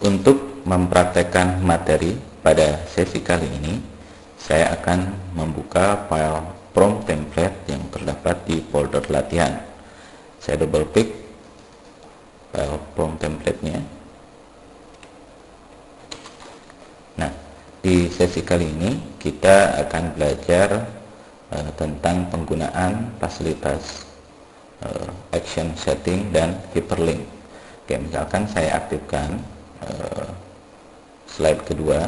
Untuk mempraktekkan materi pada sesi kali ini, saya akan membuka file prompt template yang terdapat di folder latihan. Saya double klik file prompt template-nya. Nah, di sesi kali ini kita akan belajar tentang penggunaan fasilitas action setting dan hyperlink. Oke, misalkan saya aktifkan slide kedua.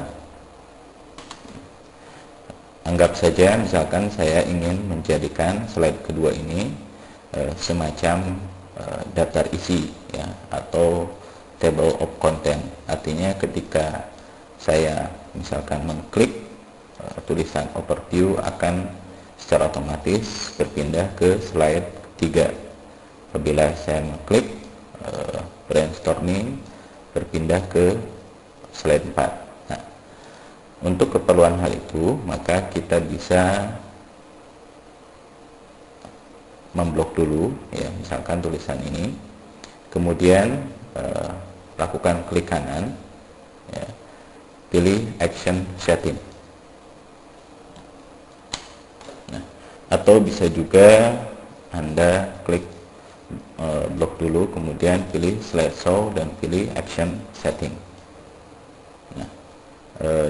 Anggap saja misalkan saya ingin menjadikan slide kedua ini semacam daftar isi ya, atau table of content. Artinya ketika saya misalkan mengklik tulisan overview akan secara otomatis berpindah ke slide 3. Apabila saya mengklik brainstorming berpindah ke slide 4. Nah, untuk keperluan hal itu maka kita bisa memblok dulu ya, misalkan tulisan ini, kemudian lakukan klik kanan ya, pilih action setting. Nah, atau bisa juga Anda klik blok dulu, kemudian pilih slide show dan pilih action setting. Nah,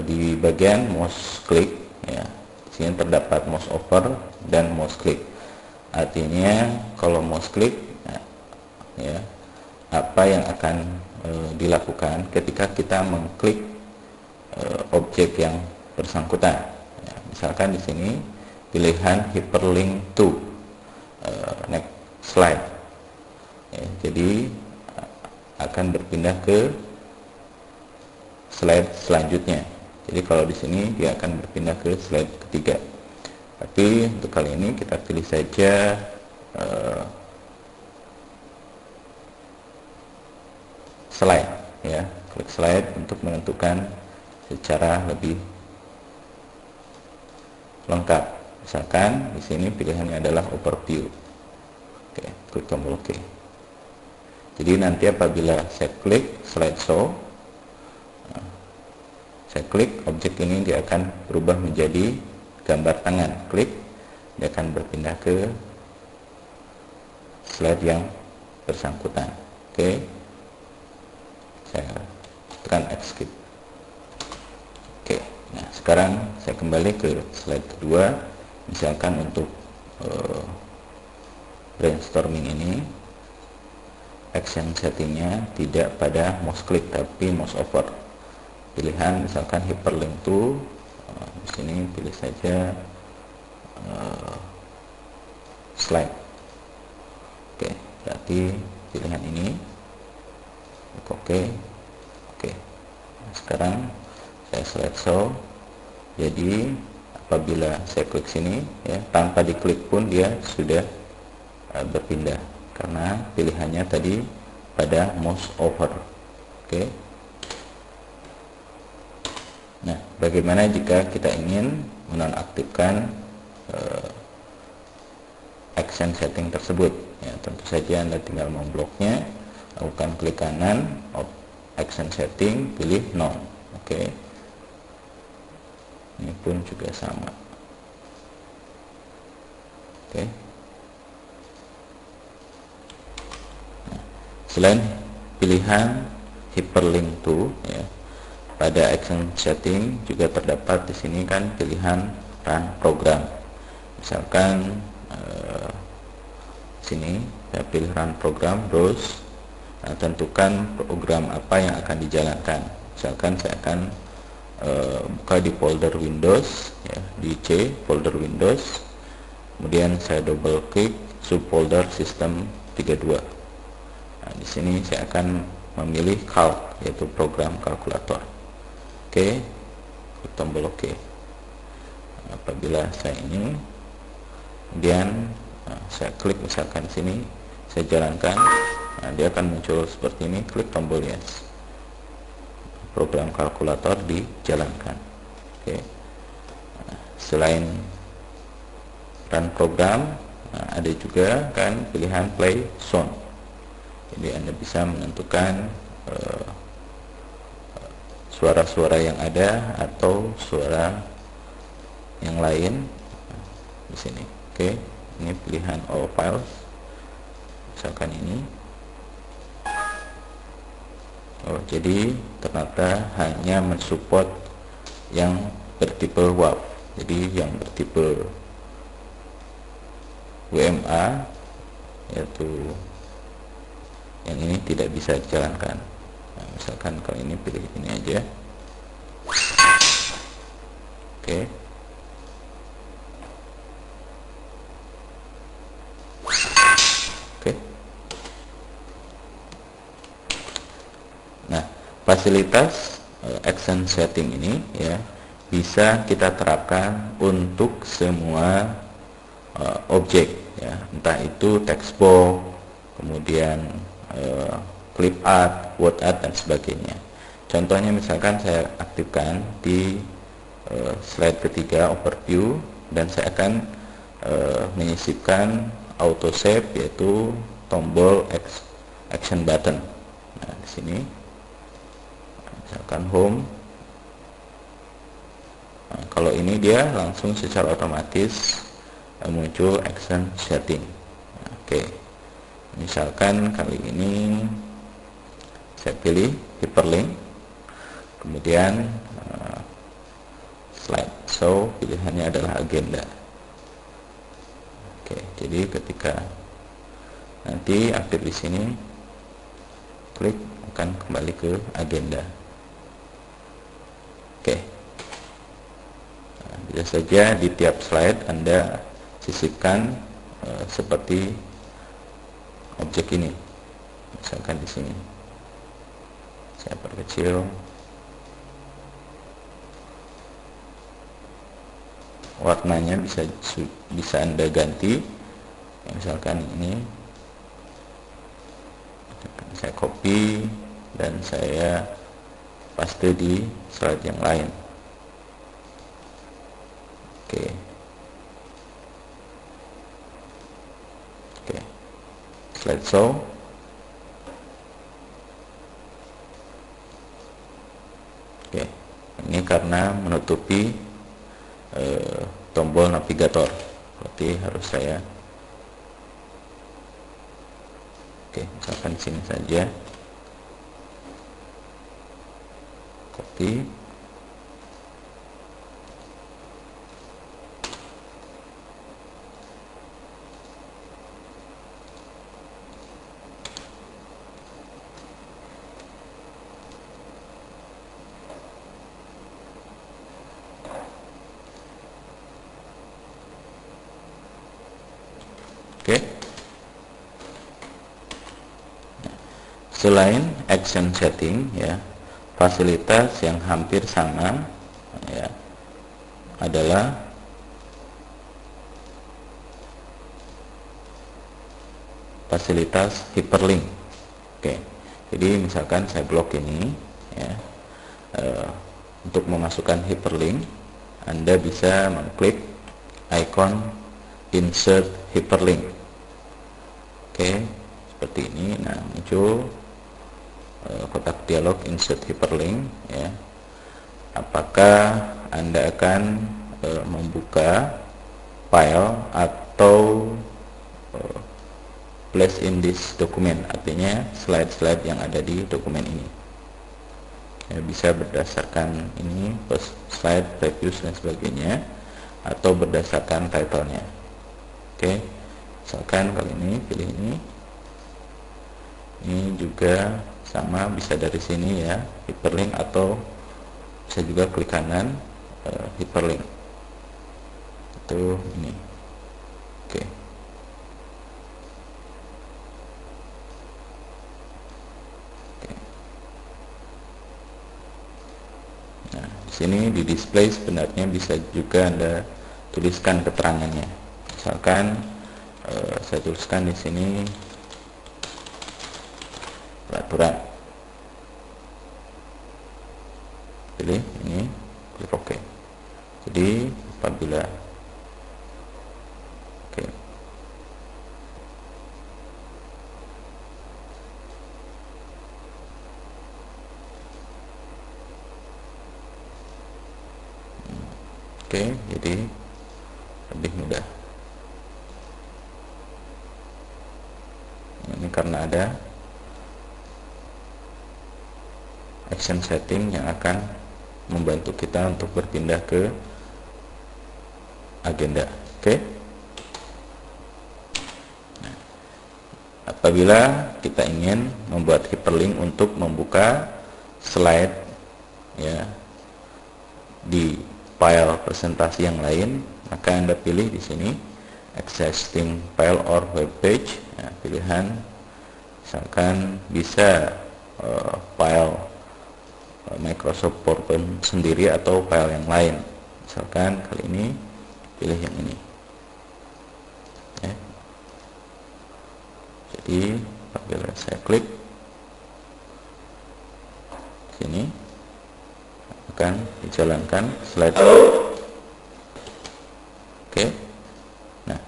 di bagian mouse click ya, di sini terdapat mouse over dan mouse click. Artinya kalau mouse click ya, apa yang akan dilakukan ketika kita mengklik objek yang bersangkutan ya, misalkan di sini pilihan hyperlink to next slide ya, jadi akan berpindah ke slide selanjutnya. Jadi kalau di sini dia akan berpindah ke slide ketiga. Tapi untuk kali ini kita pilih saja slide ya, klik slide untuk menentukan secara lebih lengkap. Misalkan di sini pilihannya adalah overview. Oke, klik tombol OK. Jadi nanti apabila saya klik slide show, saya klik objek ini, dia akan berubah menjadi gambar tangan. Klik, dia akan berpindah ke slide yang bersangkutan. Oke, saya tekan escape. Oke, nah sekarang saya kembali ke slide kedua. Misalkan untuk brainstorming ini action settingnya tidak pada mouse click tapi mouse over. Pilihan misalkan hyperlink to, di sini pilih saja slide. Oke, berarti pilihan ini. Oke. Nah, sekarang saya slide show. Jadi apabila saya klik sini ya, tanpa diklik pun dia sudah berpindah karena pilihannya tadi pada mouse over. Oke. Nah, bagaimana jika kita ingin menonaktifkan action setting tersebut? Ya, tentu saja Anda tinggal membloknya, lakukan klik kanan, action setting, pilih none. Oke. Ini pun juga sama. Oke. Nah, selain pilihan hyperlink to ya, pada action setting juga terdapat di sini kan pilihan run program. Misalkan sini saya pilih run program, browse, tentukan program apa yang akan dijalankan. Misalkan saya akan buka di folder Windows ya, di C folder Windows, kemudian saya double klik subfolder System 32. Nah, di sini saya akan memilih calc, yaitu program kalkulator. Oke, klik tombol OK. Apabila saya ini, kemudian saya klik misalkan sini, saya jalankan, nah, dia akan muncul seperti ini. Klik tombol yes, program kalkulator dijalankan. Oke. Nah, selain run program, nah, ada juga kan pilihan play sound. Jadi Anda bisa menentukan suara-suara yang ada atau suara yang lain di sini. Oke, ini pilihan all files, misalkan ini. Oh, jadi ternyata hanya mensupport yang bertipe WAV. Jadi yang bertipe WMA, yaitu yang ini tidak bisa dijalankan. Nah, misalkan kalau ini pilih ini aja. Oke. Oke. Nah, fasilitas action setting ini ya bisa kita terapkan untuk semua objek ya, entah itu text box, kemudian clip art, word art dan sebagainya. Contohnya misalkan saya aktifkan di slide ketiga overview, dan saya akan menyisipkan auto save, yaitu tombol action button. Nah, di sini misalkan home. Nah, kalau ini dia langsung secara otomatis muncul action setting. Oke, misalkan kali ini saya pilih hyperlink, kemudian slide show, pilihannya adalah agenda. Oke, jadi ketika nanti aktif di sini, klik akan kembali ke agenda. Oke, nah, bisa saja di tiap slide Anda sisipkan seperti objek ini. Misalkan di sini saya perkecil, warnanya bisa Anda ganti. Misalkan ini saya copy dan saya paste di slide yang lain. Oke. Oke. Slide show. Oke. Ini karena menutupi tombol navigator, berarti harus saya misalkan di sini saja, copy, oke. Selain action setting ya, fasilitas yang hampir sama ya adalah fasilitas hyperlink. Oke, jadi misalkan saya blok ini ya, untuk memasukkan hyperlink Anda bisa mengklik icon insert hyperlink. Oke, seperti ini. Nah, muncul kotak dialog insert hyperlink ya. Apakah Anda akan membuka file atau place in this document, artinya slide-slide yang ada di dokumen ini ya, bisa berdasarkan ini post slide, previews dan sebagainya, atau berdasarkan title-nya. Oke, misalkan kali ini pilih ini juga sama, bisa dari sini ya, hyperlink, atau bisa juga klik kanan hyperlink itu ini. Oke. Nah, di sini di display sebenarnya bisa juga Anda tuliskan keterangannya. Misalkan saya tuliskan di sini peraturan, pilih ini, klik OK. Jadi apabila Oke, jadi lebih mudah. Ini karena ada action setting yang akan membantu kita untuk berpindah ke agenda. Oke. Nah, apabila kita ingin membuat hyperlink untuk membuka slide ya di file presentasi yang lain, maka Anda pilih di sini existing file or web page. Nah, pilihan misalkan bisa file Microsoft PowerPoint sendiri atau file yang lain. Misalkan kali ini pilih yang ini ya. Jadi apabila saya klik sini akan dijalankan slide. Oke. Nah,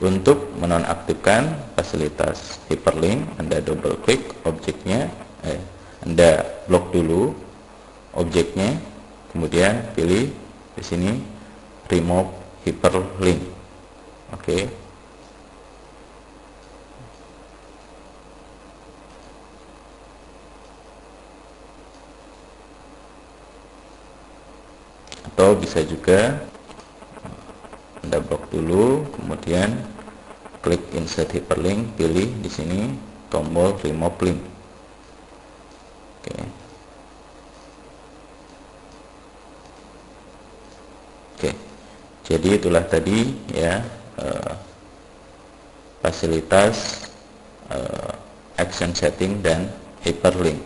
untuk menonaktifkan fasilitas hyperlink, Anda double klik objeknya, Anda blok dulu objeknya, kemudian pilih di sini remove hyperlink. Oke. Atau bisa juga Anda blok dulu, kemudian klik insert hyperlink, pilih di sini tombol remove link. Oke. Oke. Jadi itulah tadi ya fasilitas action setting dan hyperlink.